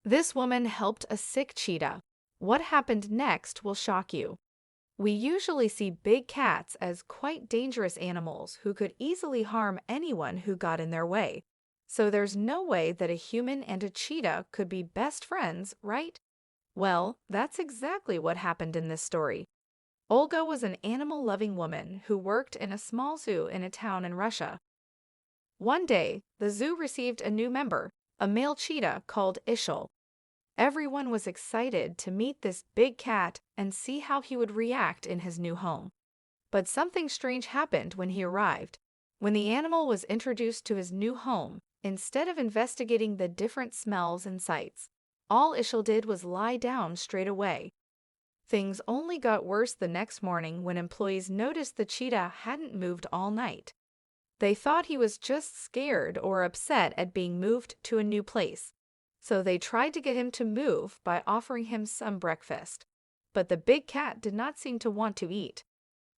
This woman helped a sick cheetah. What happened next will shock you. We usually see big cats as quite dangerous animals who could easily harm anyone who got in their way. So there's no way that a human and a cheetah could be best friends, right? Well, that's exactly what happened in this story. Olga was an animal-loving woman who worked in a small zoo in a town in Russia. One day, the zoo received a new member, a male cheetah called Ishil. Everyone was excited to meet this big cat and see how he would react in his new home. But something strange happened when he arrived. When the animal was introduced to his new home, instead of investigating the different smells and sights, all Ishil did was lie down straight away. Things only got worse the next morning when employees noticed the cheetah hadn't moved all night. They thought he was just scared or upset at being moved to a new place. So they tried to get him to move by offering him some breakfast. But the big cat did not seem to want to eat.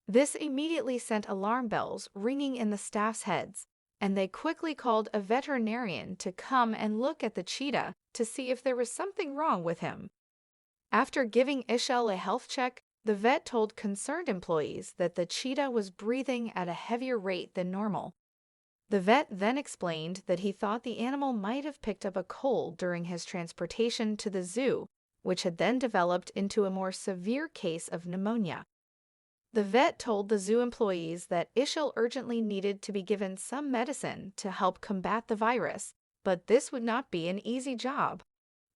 This immediately sent alarm bells ringing in the staff's heads, and they quickly called a veterinarian to come and look at the cheetah to see if there was something wrong with him. After giving Ishil a health check, the vet told concerned employees that the cheetah was breathing at a heavier rate than normal. The vet then explained that he thought the animal might have picked up a cold during his transportation to the zoo, which had then developed into a more severe case of pneumonia. The vet told the zoo employees that Ishil urgently needed to be given some medicine to help combat the virus, but this would not be an easy job.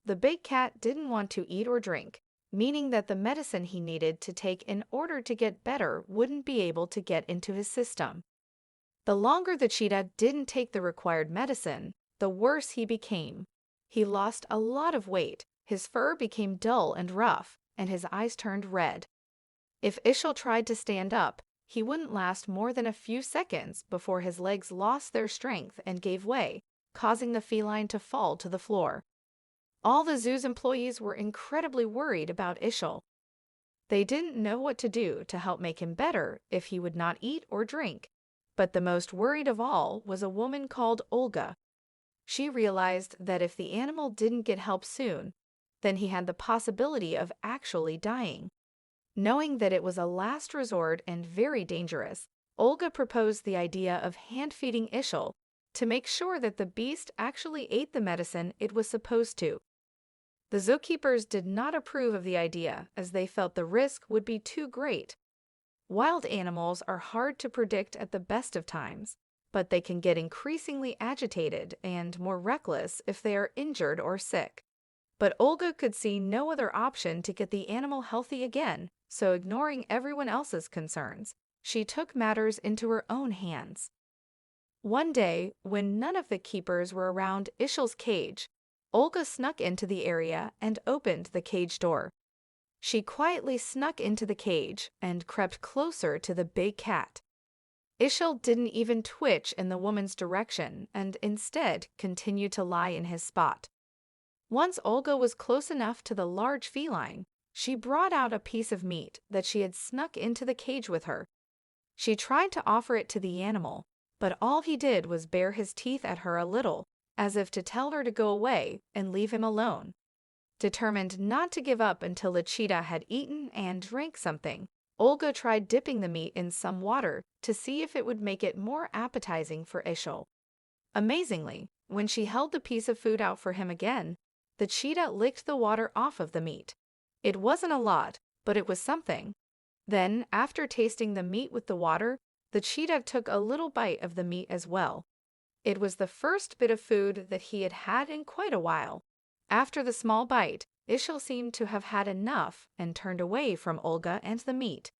The big cat didn't want to eat or drink, meaning that the medicine he needed to take in order to get better wouldn't be able to get into his system. The longer the cheetah didn't take the required medicine, the worse he became. He lost a lot of weight, his fur became dull and rough, and his eyes turned red. If Ishil tried to stand up, he wouldn't last more than a few seconds before his legs lost their strength and gave way, causing the feline to fall to the floor. All the zoo's employees were incredibly worried about Ishil. They didn't know what to do to help make him better if he would not eat or drink. But the most worried of all was a woman called Olga. She realized that if the animal didn't get help soon, then he had the possibility of actually dying. Knowing that it was a last resort and very dangerous, Olga proposed the idea of hand-feeding Ishil to make sure that the beast actually ate the medicine it was supposed to. The zookeepers did not approve of the idea as they felt the risk would be too great. Wild animals are hard to predict at the best of times, but they can get increasingly agitated and more reckless if they are injured or sick. But Olga could see no other option to get the animal healthy again, so ignoring everyone else's concerns, she took matters into her own hands. One day, when none of the keepers were around Ishil's cage, Olga snuck into the area and opened the cage door. She quietly snuck into the cage and crept closer to the big cat. Ishil didn't even twitch in the woman's direction and instead continued to lie in his spot. Once Olga was close enough to the large feline, she brought out a piece of meat that she had snuck into the cage with her. She tried to offer it to the animal, but all he did was bare his teeth at her a little, as if to tell her to go away and leave him alone. Determined not to give up until the cheetah had eaten and drank something, Olga tried dipping the meat in some water to see if it would make it more appetizing for Ishil. Amazingly, when she held the piece of food out for him again, the cheetah licked the water off of the meat. It wasn't a lot, but it was something. Then, after tasting the meat with the water, the cheetah took a little bite of the meat as well. It was the first bit of food that he had had in quite a while. After the small bite, Ishil seemed to have had enough and turned away from Olga and the meat.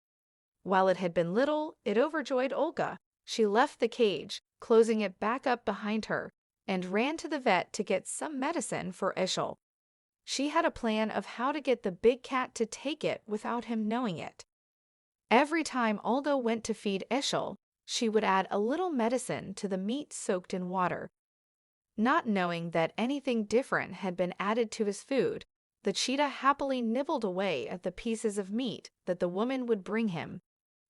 While it had been little, it overjoyed Olga. She left the cage, closing it back up behind her, and ran to the vet to get some medicine for Ishil. She had a plan of how to get the big cat to take it without him knowing it. Every time Olga went to feed Ishil, she would add a little medicine to the meat soaked in water. Not knowing that anything different had been added to his food, the cheetah happily nibbled away at the pieces of meat that the woman would bring him.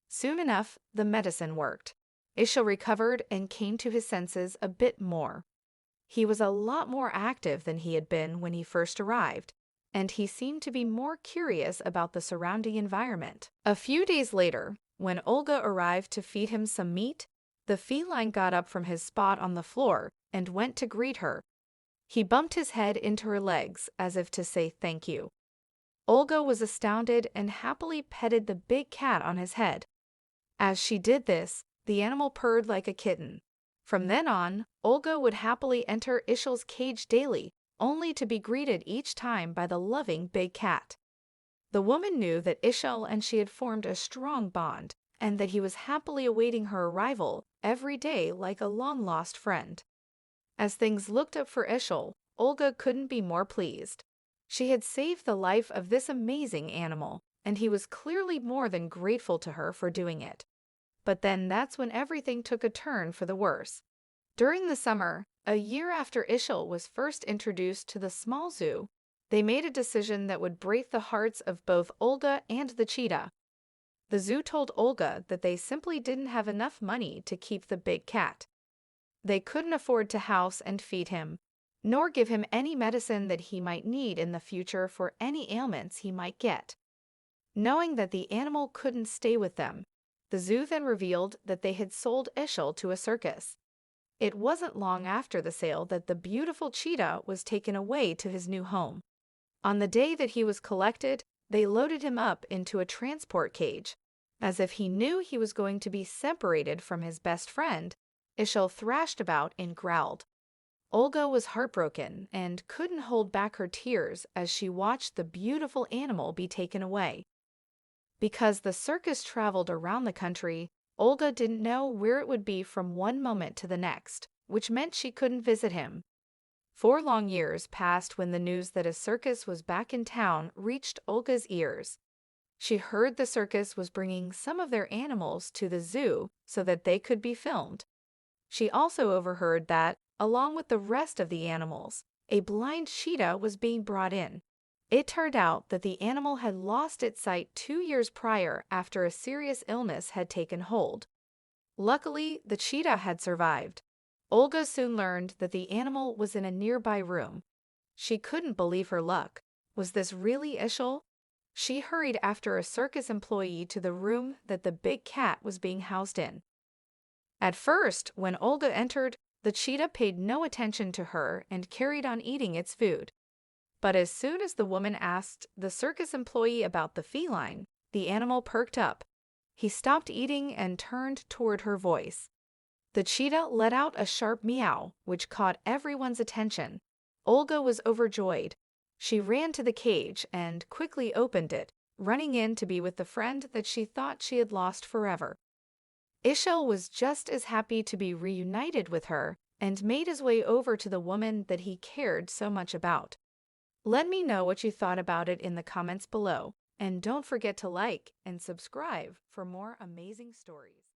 Soon enough, the medicine worked. Ishil recovered and came to his senses a bit more. He was a lot more active than he had been when he first arrived, and he seemed to be more curious about the surrounding environment. A few days later, when Olga arrived to feed him some meat, the feline got up from his spot on the floor and went to greet her. He bumped his head into her legs as if to say thank you. Olga was astounded and happily petted the big cat on his head. As she did this, the animal purred like a kitten. From then on, Olga would happily enter Ishel's cage daily, only to be greeted each time by the loving big cat. The woman knew that Ishel and she had formed a strong bond, and that he was happily awaiting her arrival every day like a long-lost friend. As things looked up for Ishel, Olga couldn't be more pleased. She had saved the life of this amazing animal, and he was clearly more than grateful to her for doing it. But then that's when everything took a turn for the worse. During the summer, a year after Ishel was first introduced to the small zoo, they made a decision that would break the hearts of both Olga and the cheetah. The zoo told Olga that they simply didn't have enough money to keep the big cat. They couldn't afford to house and feed him, nor give him any medicine that he might need in the future for any ailments he might get. Knowing that the animal couldn't stay with them, the zoo then revealed that they had sold Ishel to a circus. It wasn't long after the sale that the beautiful cheetah was taken away to his new home. On the day that he was collected, they loaded him up into a transport cage. As if he knew he was going to be separated from his best friend, Ishel thrashed about and growled. Olga was heartbroken and couldn't hold back her tears as she watched the beautiful animal be taken away. Because the circus traveled around the country, Olga didn't know where it would be from one moment to the next, which meant she couldn't visit him. 4 long years passed when the news that a circus was back in town reached Olga's ears. She heard the circus was bringing some of their animals to the zoo so that they could be filmed. She also overheard that, along with the rest of the animals, a blind cheetah was being brought in. It turned out that the animal had lost its sight 2 years prior after a serious illness had taken hold. Luckily, the cheetah had survived. Olga soon learned that the animal was in a nearby room. She couldn't believe her luck. Was this really Ishel? She hurried after a circus employee to the room that the big cat was being housed in. At first, when Olga entered, the cheetah paid no attention to her and carried on eating its food. But as soon as the woman asked the circus employee about the feline, the animal perked up. He stopped eating and turned toward her voice. The cheetah let out a sharp meow, which caught everyone's attention. Olga was overjoyed. She ran to the cage and quickly opened it, running in to be with the friend that she thought she had lost forever. Ishel was just as happy to be reunited with her and made his way over to the woman that he cared so much about. Let me know what you thought about it in the comments below, and don't forget to like and subscribe for more amazing stories.